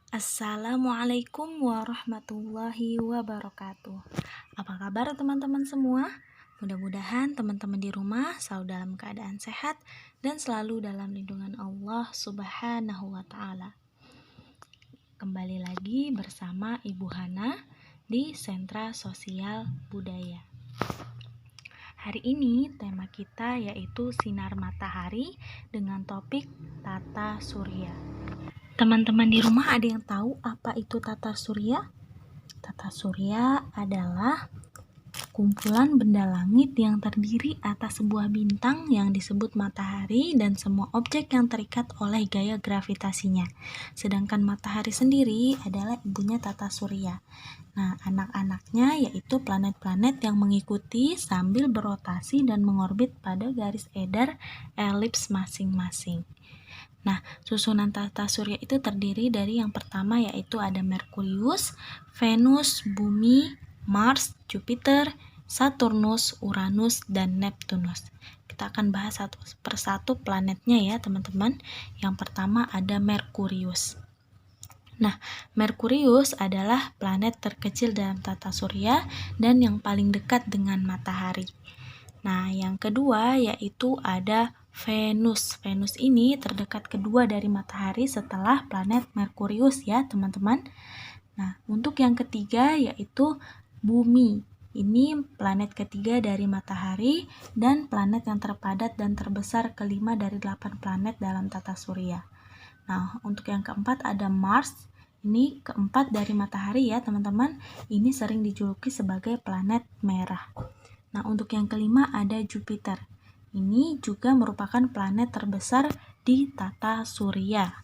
Assalamualaikum warahmatullahi wabarakatuh. Apa kabar teman-teman semua? Mudah-mudahan teman-teman di rumah selalu dalam keadaan sehat dan selalu dalam lindungan Allah Subhanahu wa Ta'ala. Kembali lagi bersama Ibu Hana di Sentra Sosial Budaya. Hari ini tema kita yaitu sinar matahari dengan topik tata surya. Teman-teman di rumah ada yang tahu apa itu tata surya? Tata surya adalah kumpulan benda langit yang terdiri atas sebuah bintang yang disebut matahari dan semua objek yang terikat oleh gaya gravitasinya. Sedangkan matahari sendiri adalah ibunya tata surya. Nah, anak-anaknya yaitu planet-planet yang mengikuti sambil berotasi dan mengorbit pada garis edar elips masing-masing. Nah, susunan tata surya itu terdiri dari yang pertama yaitu ada Merkurius, Venus, Bumi, Mars, Jupiter, Saturnus, Uranus, dan Neptunus. Kita akan bahas satu persatu planetnya ya teman-teman. Yang pertama ada Merkurius. Nah, Merkurius adalah planet terkecil dalam tata surya dan yang paling dekat dengan matahari. Nah, yang kedua yaitu ada Venus. Venus ini terdekat kedua dari matahari setelah planet Merkurius ya, teman-teman. Nah, untuk yang ketiga yaitu Bumi. Ini planet ketiga dari matahari dan planet yang terpadat dan terbesar kelima dari 8 planet dalam tata surya. Nah, untuk yang keempat ada Mars. Ini keempat dari matahari ya, teman-teman. Ini sering dijuluki sebagai planet merah. Nah, untuk yang kelima ada Jupiter. Ini juga merupakan planet terbesar di tata surya.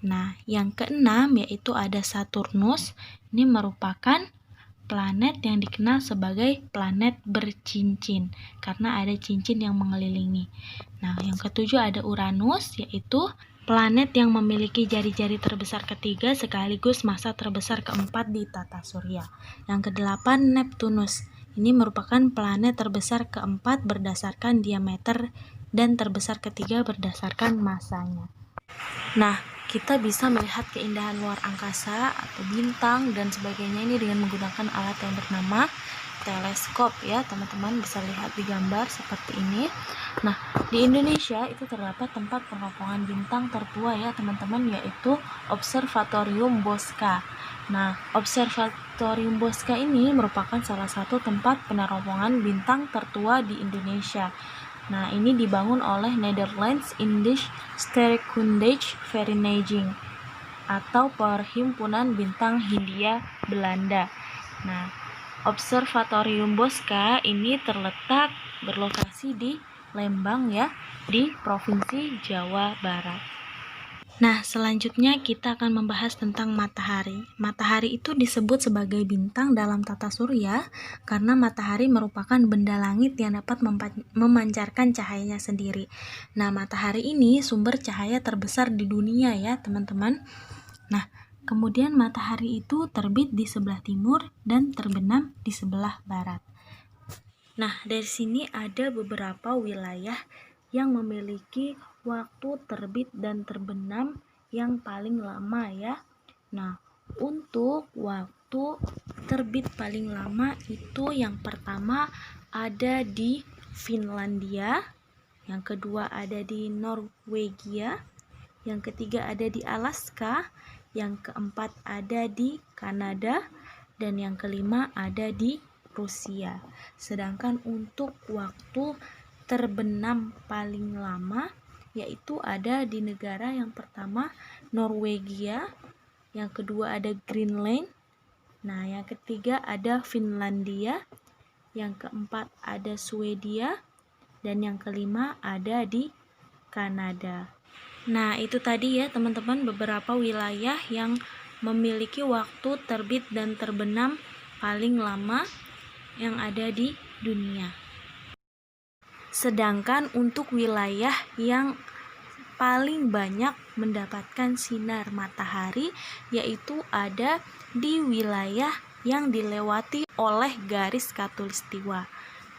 Nah, yang keenam yaitu ada Saturnus. Ini merupakan planet yang dikenal sebagai planet bercincin karena ada cincin yang mengelilingi. Nah, yang ketujuh ada Uranus, yaitu planet yang memiliki jari-jari terbesar ketiga sekaligus massa terbesar keempat di tata surya. Yang kedelapan Neptunus. Ini merupakan planet terbesar keempat berdasarkan diameter dan terbesar ketiga berdasarkan massanya. Nah, kita bisa melihat keindahan luar angkasa atau bintang dan sebagainya ini dengan menggunakan alat yang bernama teleskop ya, teman-teman bisa lihat di gambar seperti ini. Nah, di Indonesia itu terdapat tempat pengelompongan bintang tertua ya, teman-teman, yaitu Observatorium Bosca. Nah, Observatorium Bosca ini merupakan salah satu tempat peneropongan bintang tertua di Indonesia. Nah, ini dibangun oleh Netherlands Indisch Sterrenkundige Vereniging atau Perhimpunan Bintang Hindia Belanda. Nah, Observatorium Bosca ini berlokasi di Lembang ya, di Provinsi Jawa Barat. Nah, selanjutnya kita akan membahas tentang matahari. Matahari itu disebut sebagai bintang dalam tata surya karena matahari merupakan benda langit yang dapat memancarkan cahayanya sendiri. Nah, matahari ini sumber cahaya terbesar di dunia ya, teman-teman. Nah, kemudian matahari itu terbit di sebelah timur dan terbenam di sebelah barat. Nah, dari sini ada beberapa wilayah yang memiliki waktu terbit dan terbenam yang paling lama ya. Nah, untuk waktu terbit paling lama itu yang pertama ada di Finlandia, yang kedua ada di Norwegia, yang ketiga ada di Alaska, yang keempat ada di Kanada, dan yang kelima ada di Rusia. Sedangkan untuk waktu terbenam paling lama yaitu ada di negara yang pertama Norwegia, yang kedua ada Greenland, nah yang ketiga ada Finlandia, yang keempat ada Swedia, dan yang kelima ada di Kanada. Nah, itu tadi ya teman-teman beberapa wilayah yang memiliki waktu terbit dan terbenam paling lama yang ada di dunia. Sedangkan untuk wilayah yang paling banyak mendapatkan sinar matahari yaitu ada di wilayah yang dilewati oleh garis khatulistiwa.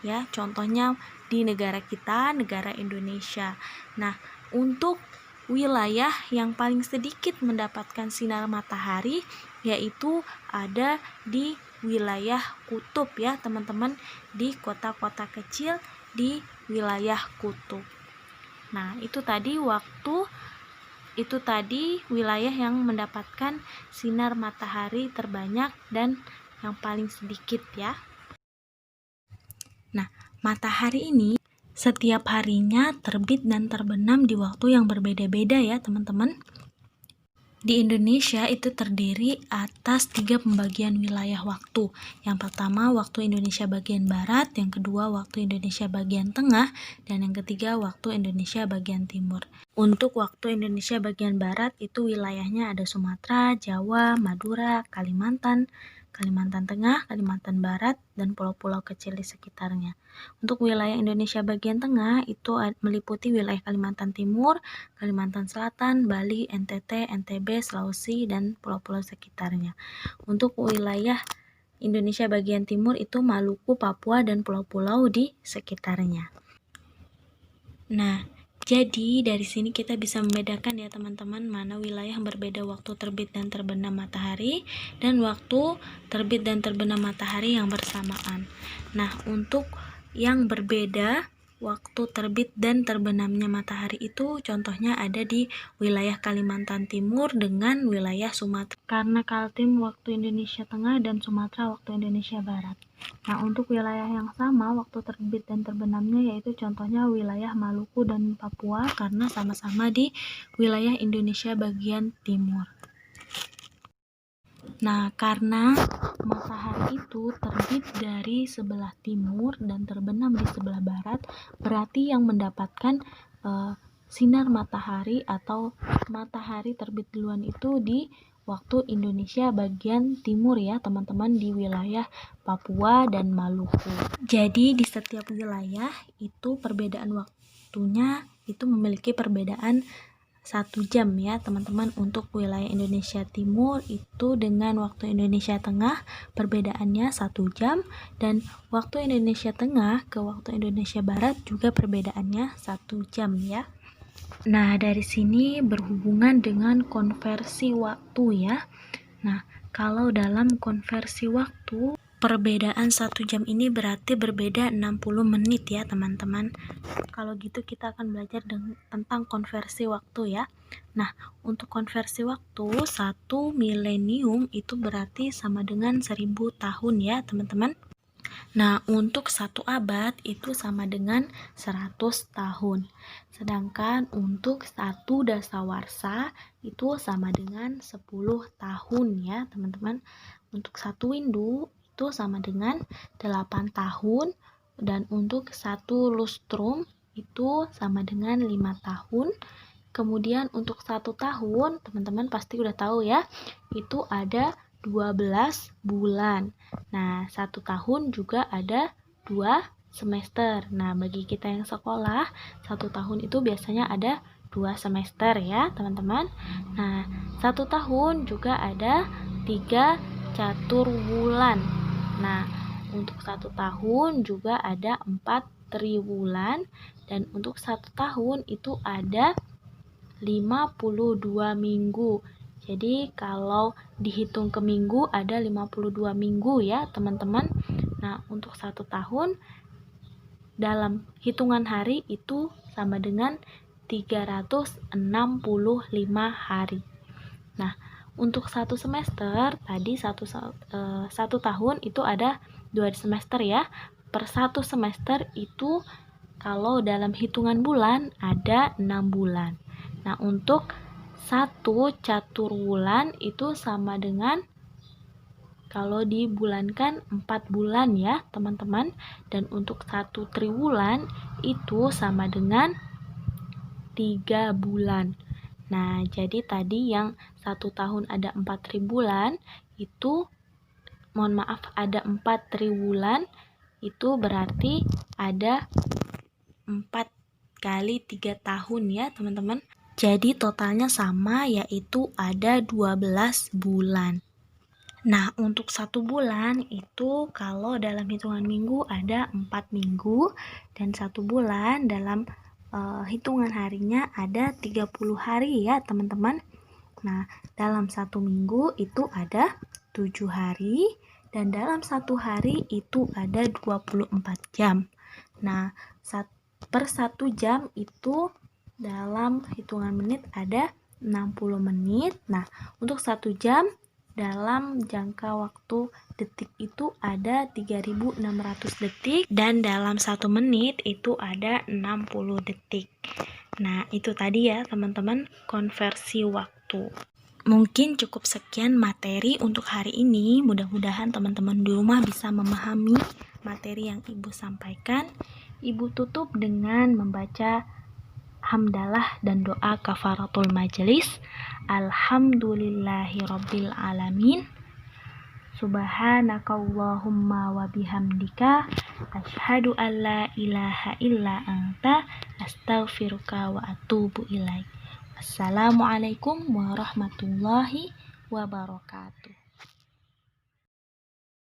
Ya, contohnya di negara kita, negara Indonesia. Nah, untuk wilayah yang paling sedikit mendapatkan sinar matahari yaitu ada di wilayah kutub ya teman-teman, di kota-kota kecil di wilayah kutub. Nah, itu tadi wilayah yang mendapatkan sinar matahari terbanyak dan yang paling sedikit ya. Nah, matahari ini setiap harinya terbit dan terbenam di waktu yang berbeda-beda ya teman-teman. Di Indonesia itu terdiri atas 3 pembagian wilayah waktu. Yang pertama waktu Indonesia bagian Barat, yang kedua waktu Indonesia bagian Tengah, dan yang ketiga waktu Indonesia bagian Timur. Untuk waktu Indonesia bagian Barat itu wilayahnya ada Sumatera, Jawa, Madura, Kalimantan Tengah, Kalimantan Barat, dan pulau-pulau kecil di sekitarnya. Untuk wilayah Indonesia bagian tengah itu meliputi wilayah Kalimantan Timur, Kalimantan Selatan, Bali, NTT, NTB, Sulawesi, dan pulau-pulau sekitarnya. Untuk wilayah Indonesia bagian timur itu Maluku, Papua, dan pulau-pulau di sekitarnya. Nah, jadi dari sini kita bisa membedakan ya teman-teman mana wilayah yang berbeda waktu terbit dan terbenam matahari dan waktu terbit dan terbenam matahari yang bersamaan. Nah, untuk yang berbeda waktu terbit dan terbenamnya matahari itu contohnya ada di wilayah Kalimantan Timur dengan wilayah Sumatera karena Kaltim waktu Indonesia Tengah dan Sumatera waktu Indonesia Barat. Nah, untuk wilayah yang sama waktu terbit dan terbenamnya yaitu contohnya wilayah Maluku dan Papua karena sama-sama di wilayah Indonesia bagian timur. Nah, karena matahari itu terbit dari sebelah timur dan terbenam di sebelah barat, berarti yang mendapatkan sinar matahari atau matahari terbit duluan itu di waktu Indonesia bagian timur ya teman-teman, di wilayah Papua dan Maluku. Jadi di setiap wilayah itu perbedaan waktunya itu memiliki perbedaan 1 jam ya teman-teman. Untuk wilayah Indonesia Timur itu dengan waktu Indonesia Tengah perbedaannya 1 jam, dan waktu Indonesia Tengah ke waktu Indonesia Barat juga perbedaannya 1 jam ya. Nah, dari sini berhubungan dengan konversi waktu ya. Nah, kalau dalam konversi waktu perbedaan 1 jam ini berarti berbeda 60 menit ya teman-teman. Kalau gitu kita akan belajar tentang konversi waktu ya. Nah, untuk konversi waktu 1 milenium itu berarti sama dengan 1000 tahun ya teman-teman. Nah, untuk 1 abad itu sama dengan 100 tahun. Sedangkan untuk 1 dasawarsa itu sama dengan 10 tahun ya teman-teman. Untuk 1 windu itu sama dengan 8 tahun, dan untuk 1 lustrum itu sama dengan 5 tahun. Kemudian untuk 1 tahun, teman-teman pasti udah tahu ya, itu ada 12 bulan. Nah, 1 tahun juga ada 2 semester. Nah, bagi kita yang sekolah, 1 tahun itu biasanya ada 2 semester ya, teman-teman. Nah, 1 tahun juga ada 3 catur bulan. Nah, untuk 1 tahun juga ada 4 triwulan, dan untuk 1 tahun itu ada 52 minggu. Jadi kalau dihitung ke minggu ada 52 minggu ya teman-teman. Nah, untuk 1 tahun dalam hitungan hari itu sama dengan 365 hari. Nah, untuk 1 semester tadi 1 tahun itu ada 2 semester ya. Per 1 semester itu kalau dalam hitungan bulan ada 6 bulan. Nah, untuk 1 catur bulan itu sama dengan kalau dibulankan 4 bulan ya teman-teman. Dan untuk 1 triwulan itu sama dengan 3 bulan. Nah, jadi tadi yang 1 tahun ada 4 triwulan itu, ada 4 triwulan itu berarti ada 4 kali 3 tahun ya teman-teman. Jadi totalnya sama, yaitu ada 12 bulan. Nah, untuk 1 bulan itu kalau dalam hitungan minggu ada 4 minggu, dan 1 bulan dalam hitungan harinya ada 30 hari ya teman-teman. Nah, dalam satu minggu itu ada 7 hari, dan dalam satu hari itu ada 24 jam. Nah, per 1 jam itu dalam hitungan menit ada 60 menit. Nah, untuk 1 jam dalam jangka waktu detik itu ada 3600 detik, dan dalam 1 menit itu ada 60 detik. Nah, itu tadi ya teman-teman konversi waktu. Mungkin cukup sekian materi untuk hari ini. Mudah-mudahan teman-teman di rumah bisa memahami materi yang Ibu sampaikan. Ibu tutup dengan membaca hamdalah dan doa kafaratul majelis. Alhamdulillahirabbil alamin. Subhanakallahumma wa bihamdika asyhadu an la ilaha illa anta astaghfiruka wa atubu ilaik. Assalamualaikum warahmatullahi wabarakatuh.